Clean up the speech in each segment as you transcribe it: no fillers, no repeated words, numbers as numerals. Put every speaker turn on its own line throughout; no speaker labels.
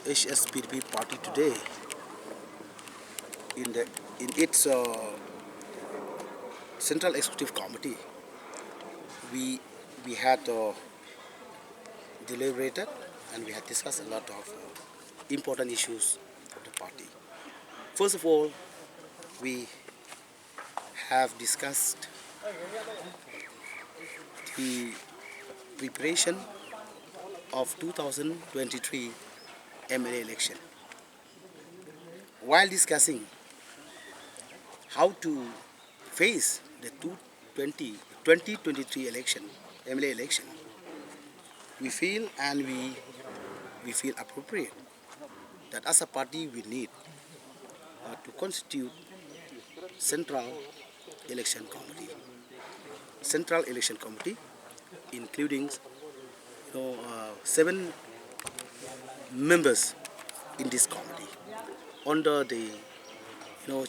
Hspdp party today in its Central Executive Committee, we had deliberated and we had discussed a lot of important issues of the party. First of all, we have discussed the preparation of 2023 MLA election. While discussing how to face the 2023 election, MLA election, we feel we feel appropriate that as a party we need to constitute Central Election Committee. Central Election Committee, including 7 members in this committee, under the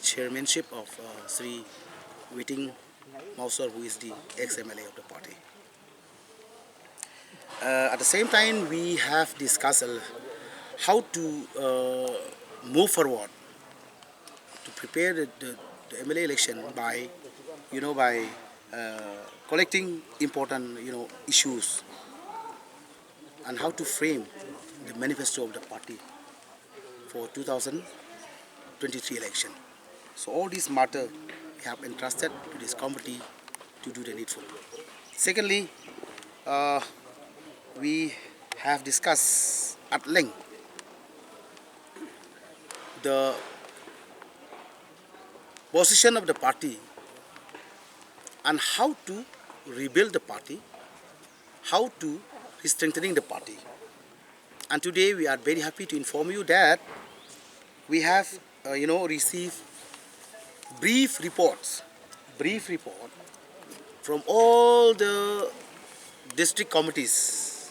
chairmanship of Sri Witting Mawsor, who is the ex-MLA of the party. At the same time, we have discussed how to move forward to prepare the MLA election by collecting important issues, and how to frame the manifesto of the party for 2023 election. So all these matter we have entrusted to this committee to do the needful. Secondly, we have discussed at length the position of the party and how to rebuild the party, how to strengthening the party. And today we are very happy to inform you that we have received brief report from all the district committees,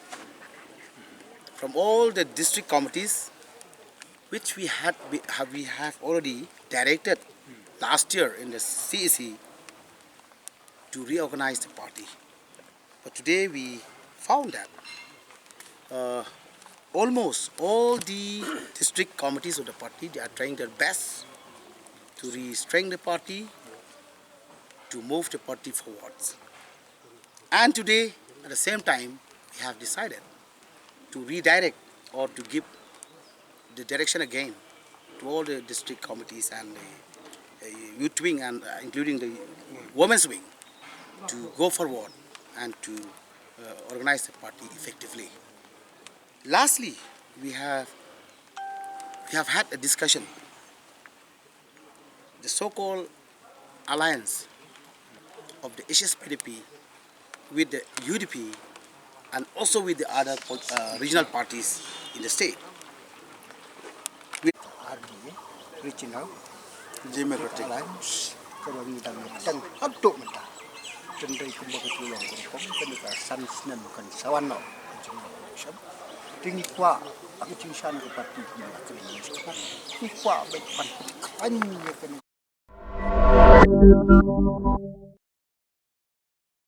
which we have already directed last year in the CEC to reorganize the party. But today we found that almost all the district committees of the party, they are trying their best to re-strengthen the party, to move the party forwards. And today, at the same time, we have decided to redirect or to give the direction again to all the district committees and the youth wing, and including the women's wing, to go forward and to organize the party effectively. Lastly, we have had a discussion, the so-called alliance of the Hspdp with the UDP and also with the other regional parties in the state.
Reaching out,
Democratic
alliance, untuk mentah. Tendai kumbaga tulong kurang, kenika sans nem kan sawan no. Tinggi kuat, aku cincang ke parti kumbaga tulong. Kuat baik pan, kan